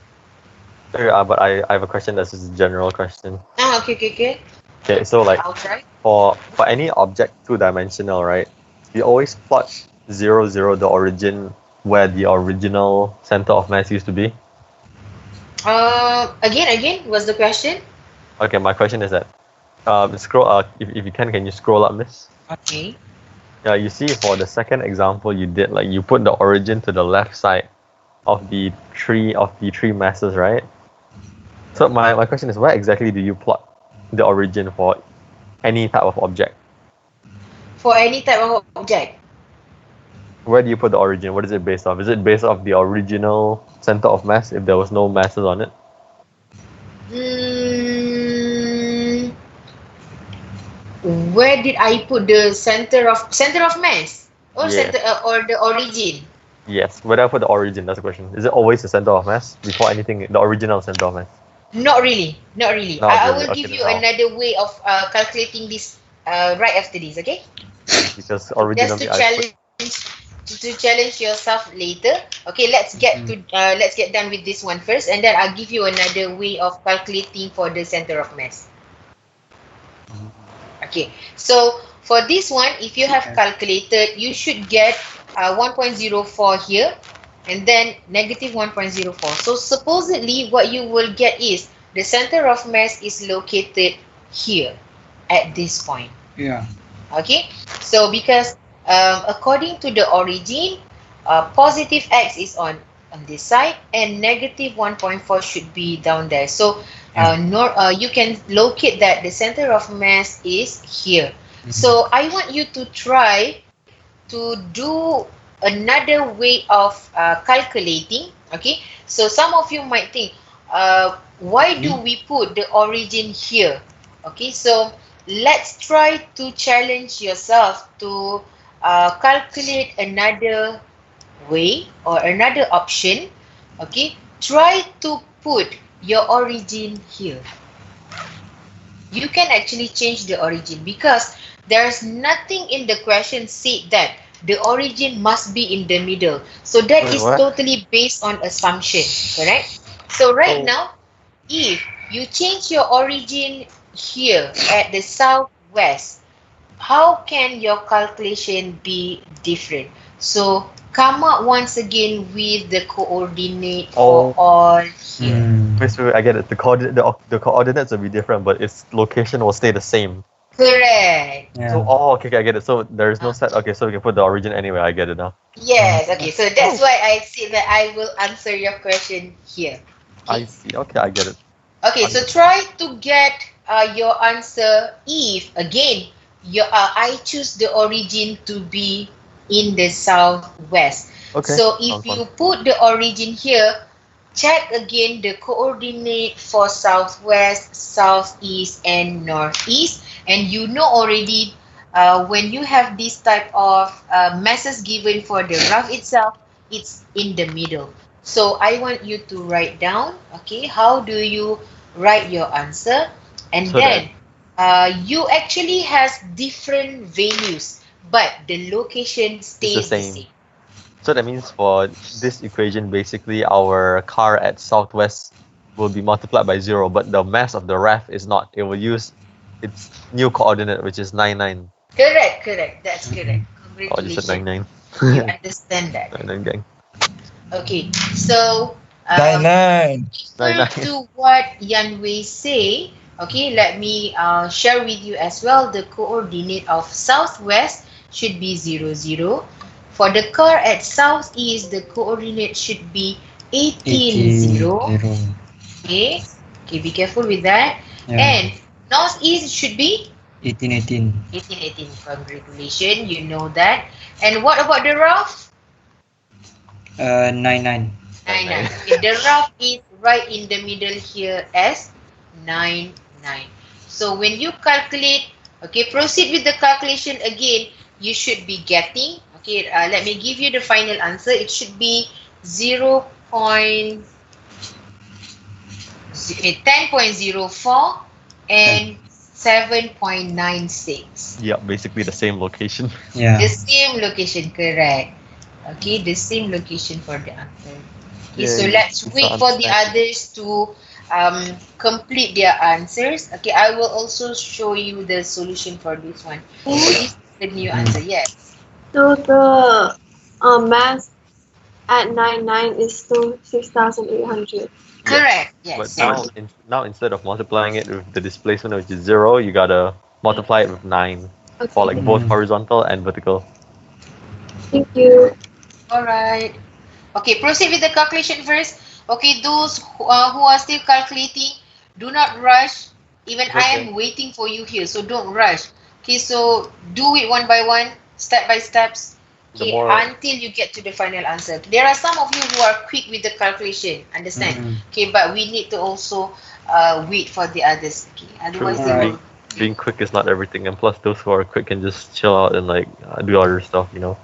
Okay, but I have a question that's just a general question. Okay. Okay, so like I'll try. for any object two-dimensional, right? You always plot 0, 0, the origin where the original center of mass used to be. Again, what's the question? Okay, my question is that scroll. If you can you scroll up, miss? Okay. Yeah, you see for the second example you did, like you put the origin to the left side of the three masses, right? So my question is, where exactly do you plot the origin for any type of object? For any type of object. Where do you put the origin? What is it based off? Is it based off the original center of mass if there was no masses on it? Where did I put the center of mass or Yeah. center or the origin? Yes. Where do I put the origin? That's the question. Is it always the center of mass before anything? The original center of mass. Not really. Not really. Not I really. will Okay, give then you how? another way of calculating this right after this. Okay. Because Just originally to I challenge put, to challenge yourself later. Okay. Let's get done with this one first, and then I'll give you another way of calculating for the center of mass. Okay, so for this one, if you have calculated, you should get 1.04 here and then negative 1.04. So supposedly what you will get is the center of mass is located here at this point. Yeah. Okay, so because according to the origin, positive x is on this side and negative 1.4 should be down there. So you can locate that the center of mass is here. So I want you to try to do another way of calculating. Okay, so some of you might think, why do we put the origin here? Okay, so let's try to challenge yourself to calculate another way or another option. Okay, try to put your origin here. You can actually change the origin because there's nothing in the question said that the origin must be in the middle. So that Wait, is what? totally based on assumption, correct? So right now, if you change your origin here at the southwest, how can your calculation be different? So come up once again with the coordinate for all here. Wait, I get it. The coordinates will be different, but its location will stay the same. Correct. Yeah. So okay, I get it. So there is no set. Okay, so we can put the origin anywhere. I get it now. Yes, okay. So that's why I said that I will answer your question here. I see. Okay, I get it. Okay, so try to get your answer if, again, I choose the origin to be in the southwest. Okay. So if sounds fun. you put the origin here, check again the coordinate for southwest, southeast, and northeast. And you know already when you have this type of masses given for the rough itself, it's in the middle. So I want you to write down, okay, how do you write your answer? And So then you actually has different values, but the location stays the same. same. So that means for this equation, basically our car at southwest will be multiplied by 0, but the mass of the RAF is not. It will use its new coordinate, which is 99. Correct. That's correct. Oh, I just said Congratulations. 99. You understand that. 99 gang. Okay, so 99. refer to what Yan Wei say. Okay, let me share with you as well. The coordinate of southwest should be 0, 0. For the car at southeast, the coordinate should be 18, 0. Okay, be careful with that. Yeah. And northeast should be 18. 18. Congratulations, you know that. And what about the rough? 99. 9. Okay, the rough is right in the middle here as 9. So when you calculate, okay, proceed with the calculation again, you should be getting, okay, let me give you the final answer. It should be 10.04 and 7.96. Yeah, basically the same location. Yeah. The same location, correct. Okay, the same location for the answer. Okay, so Yay. let's wait for the others to complete their answers. Okay, I will also show you the solution for this one. So this is the new answer. Yes. So the mass at 99 is still 6,800. Correct. But Yes. now instead of multiplying it with the displacement, which is 0, you gotta multiply it with 9 for like both horizontal and vertical. Thank you. All right. Okay, proceed with the calculation first. Okay, those who are still calculating, do not rush. Even I am waiting for you here, so don't rush. Okay, so do it one by one, step by steps. Okay, until you get to the final answer. There are some of you who are quick with the calculation, understand? Okay, but we need to also wait for the others. Okay, otherwise they will. Being quick is not everything, and plus those who are quick can just chill out and like do other stuff, you know.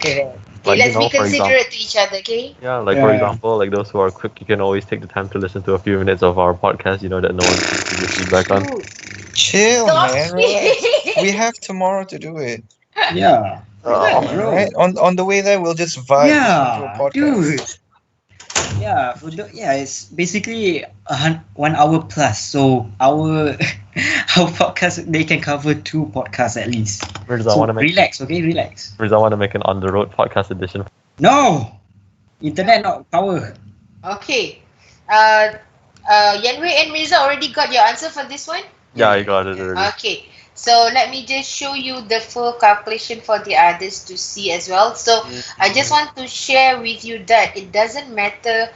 Correct. Okay, Like, let's you know, be for considerate to each other. Okay. Yeah, like for example, like those who are quick, you can always take the time to listen to a few minutes of our podcast, you know, that no one can give you feedback on. Ooh. Chill, Stop man. it. Relax. We have tomorrow to do it. Yeah. Bro. Right? On the way there, we'll just vibe listen to a Yeah, podcast. dude. Yeah, it's basically 1 hour plus. So our podcast, they can cover 2 podcasts at least. Mirza, I So want to make relax, okay? Relax. Mirza, I want to make an on the road podcast edition. No, internet not power. Okay. Yanwei and Mirza already got your answer for this one? Yeah, I got it already. Okay. So let me just show you the full calculation for the others to see as well. So I just want to share with you that it doesn't matter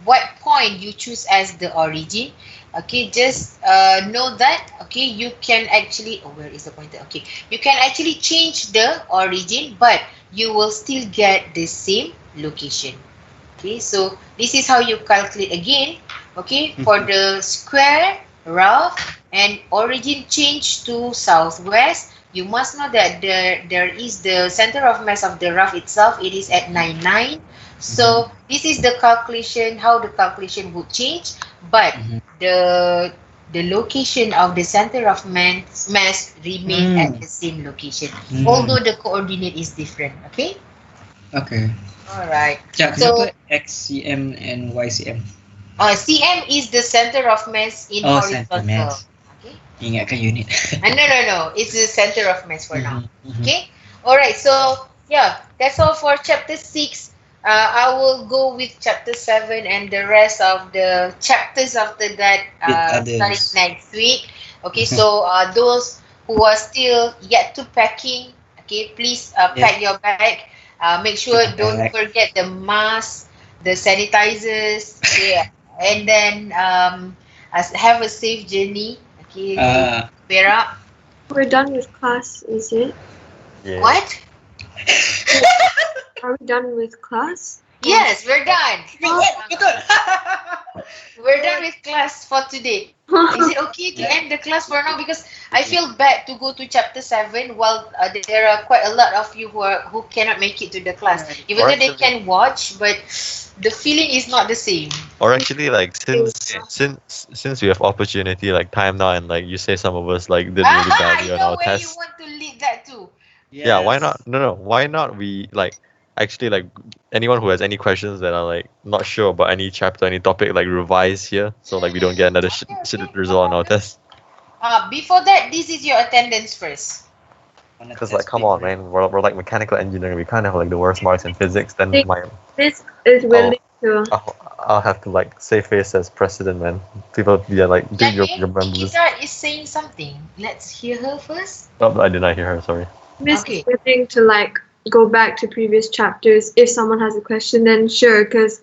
what point you choose as the origin. Okay, just know that, okay, you can actually, where is the pointer? Okay, you can actually change the origin, but you will still get the same location. Okay, so this is how you calculate again. Okay, for the square, rough, and origin change to southwest, you must know that there is the center of mass of the rough itself. It is at 99. So this is the calculation, how the calculation would change, but the location of the center of mass remain at the same location, although the coordinate is different. Okay. Okay. All right. Yeah, So kenapa XCM and YCM? CM is the center of mass in Center horizontal. mass. Okay. Ingatkan unit. No. It's the center of mass for now. Okay. All right. So yeah, that's all for chapter 6. I will go with chapter 7 and the rest of the chapters after that starting next week. Okay. So those who are still yet to packing, okay, please pack your bag. Make sure don't forget the mask, the sanitizers. Okay. And then have a safe journey. Okay. Bear up. We're done with class, is it? Yeah. What? Are we done with class? Yes, we're done. Betul. We're done with class for today. Is it okay to end the class for now? Because I feel bad to go to chapter 7 while there are quite a lot of you who cannot make it to the class. Right. Even Or though they actually- can watch, but the feeling is not the same. Or actually, like since we have opportunity, like time now, and like you say some of us like did really I badly on know our where you tests. want to lead that to. Yeah, why not? No, why not? We like actually like anyone who has any questions that are like not sure about any chapter, any topic, like revise here, so like we don't get another shit result on our test. Before that, this is your attendance first. Because like, come on, man, we're like mechanical engineering. We can't have like the worst marks in physics. Then This is willing to. I'll have to like save face as president, man. People be like, dude, your members. Nikita is saying something. Let's hear her first. Oh, I did not hear her. Sorry. Miss Okay. is willing to like go back to previous chapters. If someone has a question, then sure, because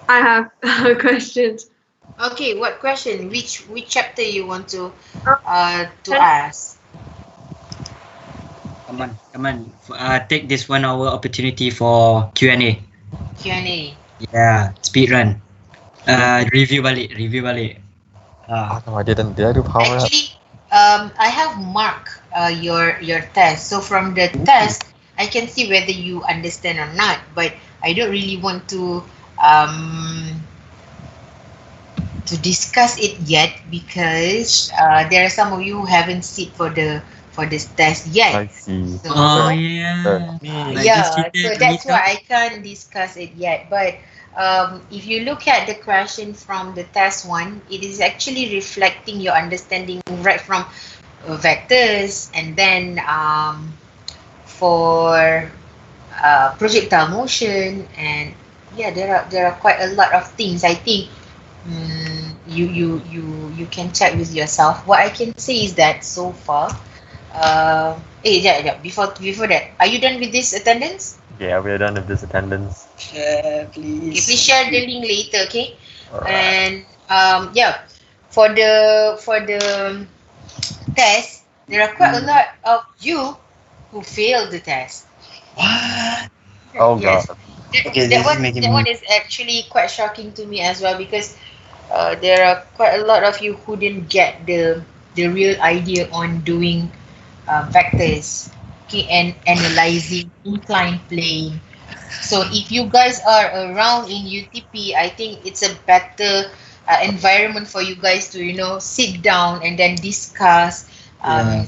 I have questions. Okay, what question? Which chapter you want to Ten- ask? Come on. Take this 1 hour opportunity for Q&A. Q&A. Yeah, speed run. Review balik. Oh no, I didn't. Did I do power up? Actually, I have marked your test. So from the test, I can see whether you understand or not. But I don't really want to discuss it yet because there are some of you who haven't sit for this test yet. I see. So, Oh yeah. Me. Like yeah, this so tutor, that's Anita. why I can't discuss it yet. But if you look at the question from the test one, it is actually reflecting your understanding right from vectors, and then for projectile motion, and yeah, there are quite a lot of things. I think you can check with yourself. What I can say is that so far, before that, are you done with this attendance? Yeah, we're done with this attendance. Yeah, Okay, please. please share the link later, okay? Alright. And yeah, for the test, there are quite a lot of you who failed the test. What? Oh Yes. god. Okay, that this is making that me- one is actually quite shocking to me as well, because there are quite a lot of you who didn't get the real idea on doing vectors, okay, and analyzing inclined plane. So if you guys are around in UTP, I think it's a better environment for you guys to sit down and then discuss Yeah.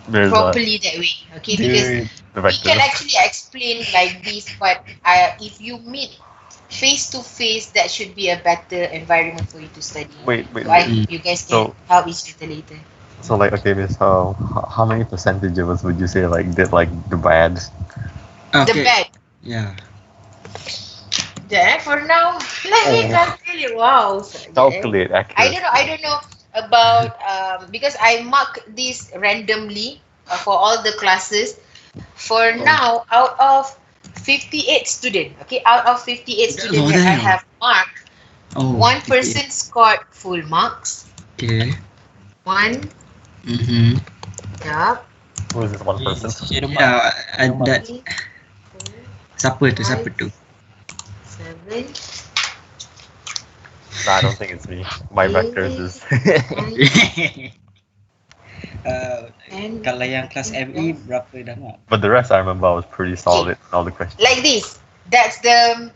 There's properly that way, okay? Because Dude. the we can vector. actually explain like this, but if you meet face to face, that should be a better environment for you to study. Wait. So I hope you guys can So- help each other later. So like, okay, Miss, how many percentage of us would you say like did like the bad? The Okay. bad. Yeah. Yeah, for now, let me calculate. Wow. Calculate I accurately. don't know about because I mark this randomly for all the classes. For now, out of 58 students, okay, out of 58 students that I have marked, Oh. one person scored full marks. Okay. One, Mm-hmm. yeah. Who is this one person? Yeah, that Three, siapa tu? 7. Nah, I don't think it's me. My vectors is. And Kalau yang kelas ME berapa dah nak? But the rest I remember I was pretty solid in all the questions. like this. That's the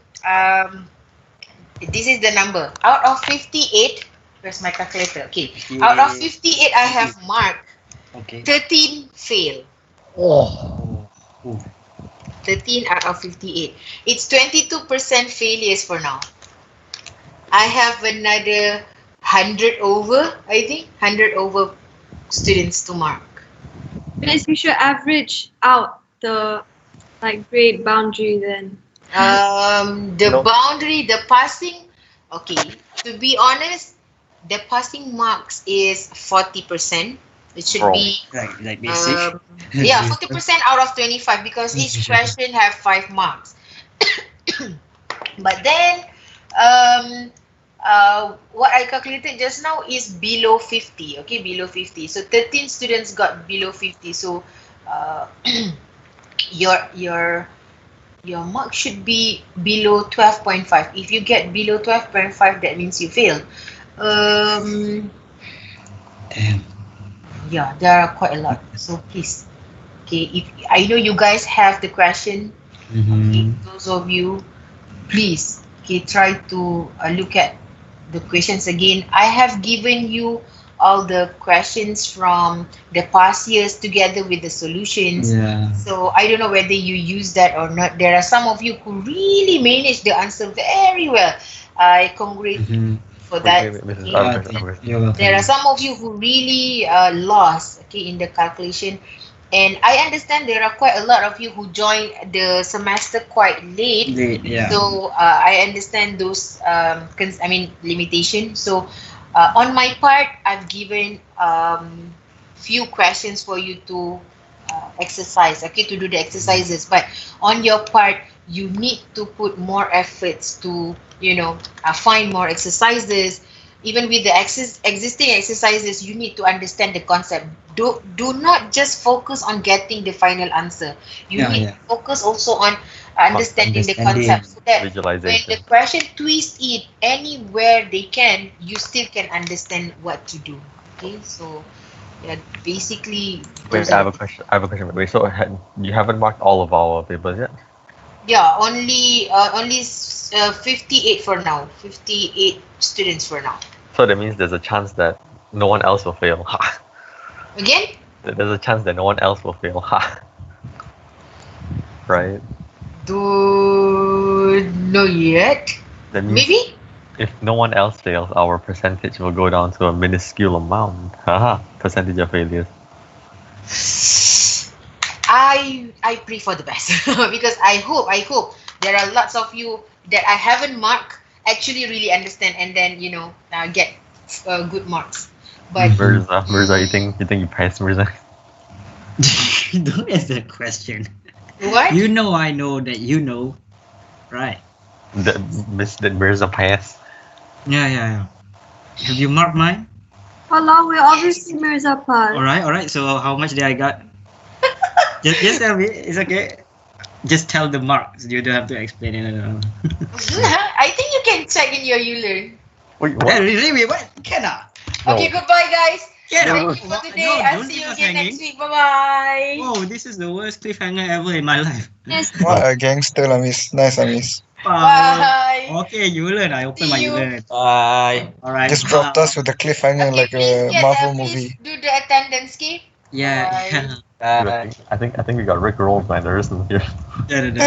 this is the number. Out of 58, where's my calculator? Okay. Out of 58, I have marked Okay. 13 fail. Oh. 13 out of 58. It's 22% failures for now. I have another 100 over, I think, 100 over students to mark. Miss, you should average out the grade boundary then. The No. boundary, the passing, okay, to be honest, the passing marks is 40%. It should Wrong. be Like basic. yeah, 40% out of 25 because each question have 5 marks. But then what I calculated just now is below 50, okay, below 50. So 13 students got below 50. So your your mark should be below 12.5. If you get below 12.5, that means you fail. Damn. Yeah, there are quite a lot. So please, okay, if I know you guys have the question, okay, those of you, please, okay, try to look at the questions again. I have given you all the questions from the past years together with the solutions. Yeah. So I don't know whether you use that or not. There are some of you who really managed the answer very well. I congratulate you for that. Mrs. Okay. Arvind, Arvind. You're welcome. There are some of you who really lost, okay, in the calculation, and I understand there are quite a lot of you who joined the semester quite late. Yeah. So I understand those limitation. So on my part, I've given few questions for you to exercise, okay, to do the exercises. But on your part, you need to put more efforts to, find more exercises. Even with the existing exercises, you need to understand the concept. Do not just focus on getting the final answer. You need to focus also on understanding the concept, so that when Visualization. the question twist it anywhere they can, you still can understand what to do. Okay, so yeah, basically. Wait, I have a question. Wait, so you haven't marked all of our papers yet? Yeah, only 58 for now. 58 students for now. So that means there's a chance that no one else will fail. Again? There's a chance that no one else will fail. Right? Not yet. That means Maybe? if no one else fails, our percentage will go down to a minuscule amount. Percentage of failures. I pray for the best because I hope there are lots of you that I haven't marked actually really understand and then get good marks. But Mirza, you think you passed, Mirza? Don't ask that question. what? You know I know that you know. Right. Did Mirza pass? Yeah. Have you marked mine? Hello, we obviously Mirza Plus. Alright. So how much did I got? just tell me. It's okay. Just tell the marks. You don't have to explain it. I think you can check in your ULearn. Wait, what? Really? What? Cannot. Okay, goodbye guys. Get Thank out. you for today. No, I'll don't see you leave us again hanging. next week. Bye bye. Whoa, this is the worst cliffhanger ever in my life. Yes. What a gangster, Amis. Nice, Amis. Bye. Okay, you learn. I open See my you. learn. Bye. Alright. Just dropped us with a cliffhanger like please a get, Marvel please movie. do the attendance, okay? Yeah. I think we got Rick rolled by the person here. Da-da-da.